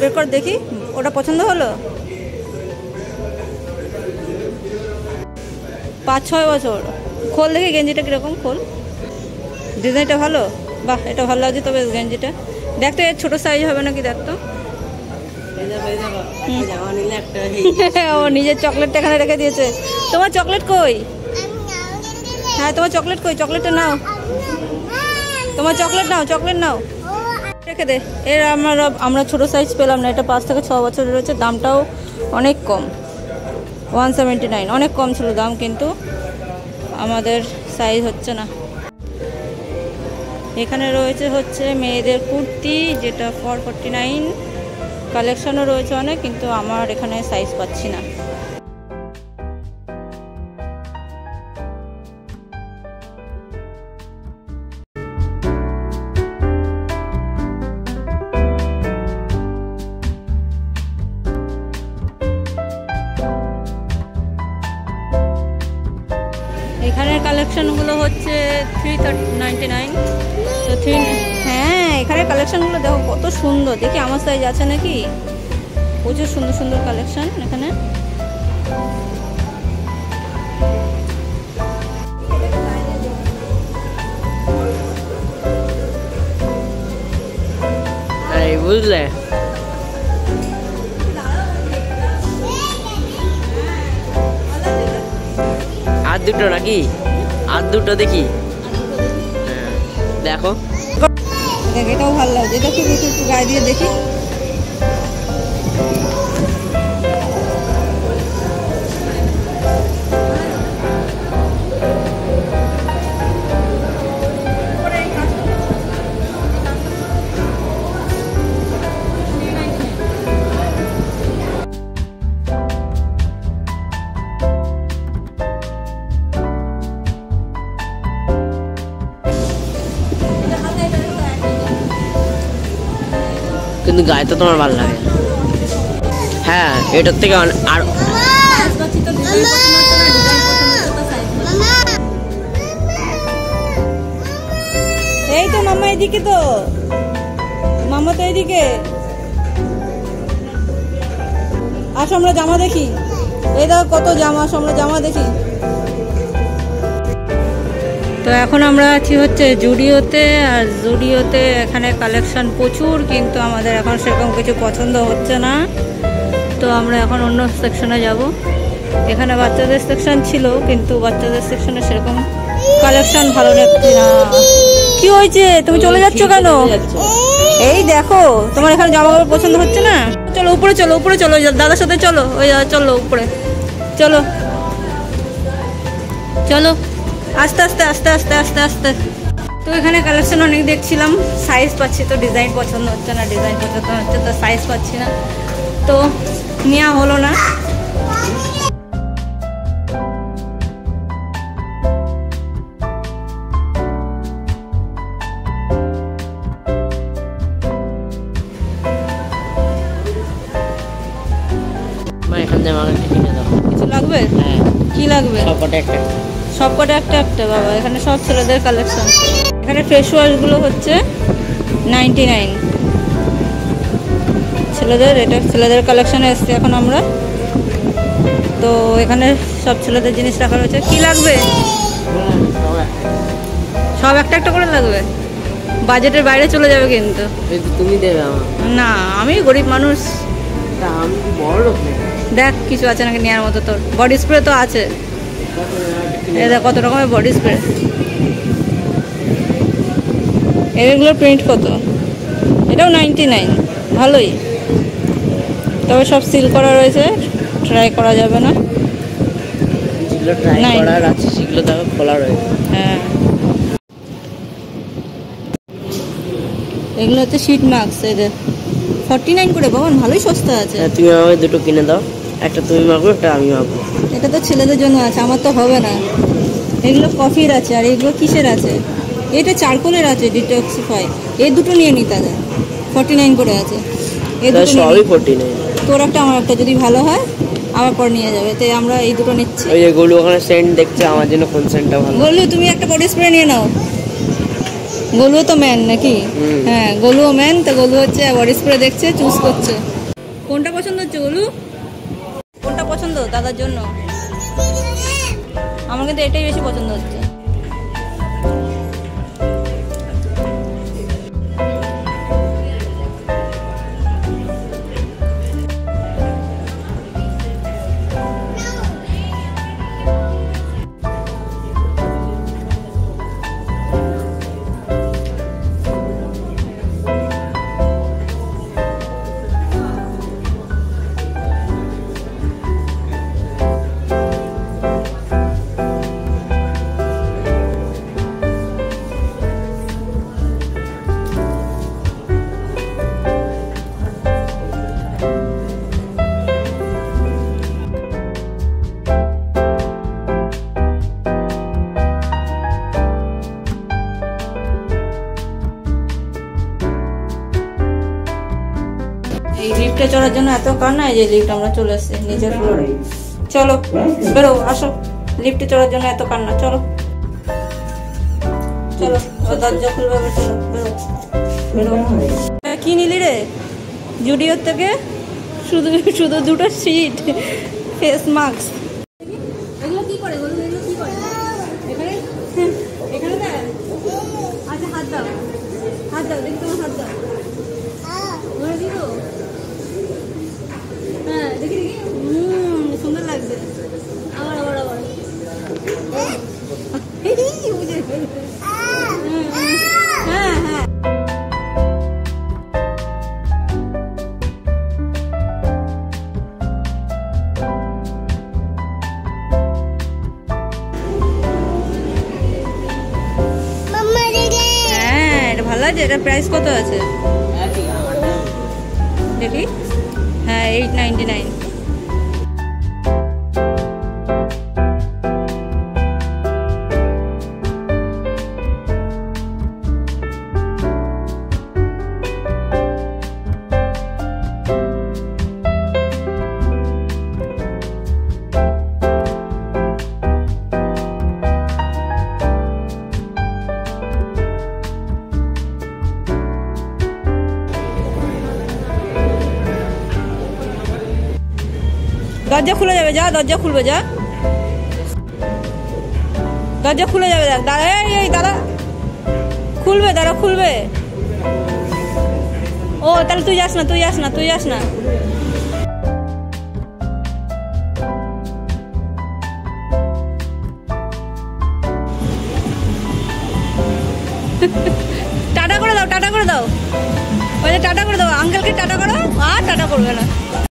বের কর দেখি, ওটা পছন্দ হলো? 5-6 বছর। খোল দেখি গেঞ্জিটা কিরকম, খোল। ডিজাইনটা ভালো, বাহ এটা ভালো লাগছে। তবে গেঞ্জিটা দেখ তো, এর ছোট সাইজ হবে নাকি দেখ তো। ও নিজের চকলেটটা এখানে রেখে দিয়েছে। তোমার চকলেট কই? হ্যাঁ তোমার চকলেট কই? চকলেটটা নাও, তোমার চকলেট নাও, চকলেট নাও, রেখে দে। এর আমরা ছোট সাইজ পেলাম না, এটা 5 থেকে 6 বছরের রয়েছে। দামটাও অনেক কম, 179, অনেক কম ছিল দাম, কিন্তু আমাদের সাইজ হচ্ছে না। এখানে রয়েছে হচ্ছে মেয়েদের কুর্তি, যেটা 449। কালেকশনও রয়েছে অনেক, কিন্তু আমার এখানে সাইজ পাচ্ছি না। এখানের কালেকশনগুলো হচ্ছে 399। তো হ্যাঁ এখানের কালেকশনগুলো দেখো কত সুন্দর, দেখি আমার সাইজ আছে নাকি। প্রচুর সুন্দর সুন্দর কালেকশন এখানে। বুঝলে আর দুটো নাকি? আর দুটো দেখি, দেখো এটাও ভালো লাগছে, এটা একটু গায়ে দিয়ে দেখি। কিন্তু গায়ে তো তোমার ভালো লাগে। হ্যাঁ এটার থেকে আর এই তো মামা এদিকে, তো মামা তো এদিকে আসো, আমরা জামা দেখি। এই দেখো কত জামা, আমরা জামা দেখি। তো এখন আমরা আছি হচ্ছে জুডিওতে, আর জুডিওতে এখানে কালেকশন প্রচুর, কিন্তু আমাদের এখন সেরকম কিছু পছন্দ হচ্ছে না। তো আমরা এখন অন্য সেকশনে যাব। এখানে বাচ্চাদের সেকশন ছিল, কিন্তু বাচ্চাদের সেকশনে সেরকম কালেকশন ভালো লাগছে না। কি হয়েছে, তুমি চলে যাচ্ছ কেন? এই দেখো তোমার এখানে জামা কাপড় পছন্দ হচ্ছে না। চলো উপরে চলো, উপরে চলো, দাদার সাথে চলো, ওই চলো উপরে চলো, চলো আস্তে আস্তে আস্তে আস্তে আস্তে আস্তে। তো এখানে কালেকশন অনেক দেখছিলাম, সাইজ পাচ্ছি তো ডিজাইন পছন্দ হচ্ছে না, ডিজাইন পছন্দ হচ্ছে তো সাইজ পাচ্ছি না, তো নেওয়া হলো না। কিছু লাগবে? কি লাগবে? সবকটা একটা একটা বাবা, এখানে সব ছেলেদের কালেকশন। এখানে ফেস ওয়াশগুলো হচ্ছে 99 ছেলেদের। এটা ছেলেদের কালেকশনে এসছে এখন আমরা। তো এখানে সব ছেলেদের জিনিস রাখা রয়েছে। কি লাগবে? সব একটা একটা করে লাগবে, বাজেটের বাইরে চলে যাবে কিন্তু। তুমি দেবে আমার? না, আমি গরিব মানুষ। তা আমি কি বড় লোক নাকি? দেখ কিছু আছে নাকি নেওয়ার মতো তোর। বডি স্প্রে তো আছে, দেখ কত রকমের বডি স্প্রে। এগুলোর প্রিন্ট কত? এটাও 99, ভালোই। তবে সব সিল করা রয়েছে, ট্রাই করা যাবে না। যেগুলো ট্রাই নাই। করার আছে সেগুলো দেখো খোলা রয়েছে। হ্যাঁ, এগুলো হচ্ছে শীট মাস্ক। এদের 49 করে, বাবা ভালোই সস্তা আছে। হ্যাঁ, তুমি আমাকে দুটো কিনে দাও, একটা তুমি মাখো একটা আমি মাখবো। এটা তো ছেলেদের জন্য আছে, আমার তো হবে না। এগুলো কফির আছে, আর এগুলো কিসের আছে? এটা চারকোলের আছে, ডিটক্সিফাই। এই দুটো নিয়ে নি তাহলে, 49 করে আছে। এই দুটো নিয়ে সবই নি। 49। তোর একটা আমার একটা, যদি ভালো হয় আবার পর নিয়ে যাবে। তাই আমরা এই দুটো নিচ্ছি। ওই যে গোলু ওখানে সেন্ট দেখছে, আমার জন্য কোন সেন্টটা ভালো? গোলু তুমি একটা বডি স্প্রে নিয়ে নাও। গোলুও তো ম্যান নাকি? হ্যাঁ, গোলুও ম্যান। তো গোলু হচ্ছে বডি স্প্রে দেখছে, চুজ করছে। কোনটা পছন্দ হচ্ছে গোলু? কোনটা পছন্দ দাদার জন্য? আমার কিন্তু এটাই বেশি পছন্দ হচ্ছে। এই লিফটে চড়ার জন্য এত কান্না, এই যে লিফট আমরা চলে এসেছি নিচের ফ্লোরে। চলো বেরো, আসো। লিফটে চড়ার জন্য এত কান্না, চলো চলো। দরজা খুলবে, চলো বেরো বেরো। কি নিলি রে জুডিওর থেকে? শুধু শুধু দুটো সিট, ফেস মাস্ক। এগুলো কি করে? এগুলো কি করে? এখানে এখানে দেখ। আচ্ছা হাত দাও, হাত দাও, দেখি তোমার হাত দাও। হ্যাঁ দেখি দেখি, সুন্দর লাগছে। আবার আবার আবার হ্যাঁ হ্যাঁ। হ্যাঁ, এটা ভালো আছে। এটা প্রাইস কত আছে দেখি? হ্যাঁ, 899। দরজা খুলে যাবে, যা দরজা খুলবে, যা দরজা খুলে যাবে। দেখ দাদা, এই দাদা খুলবে, দাদা খুলবে। ও তাহলে তুই যাস না, তুই যাস না, তুই যাস না। টাটা করে দাও, টাটা করে দাও। ওই যে টাটা করে দাও, আঙ্কেলকে টাটা করো। আর টাটা করবে না।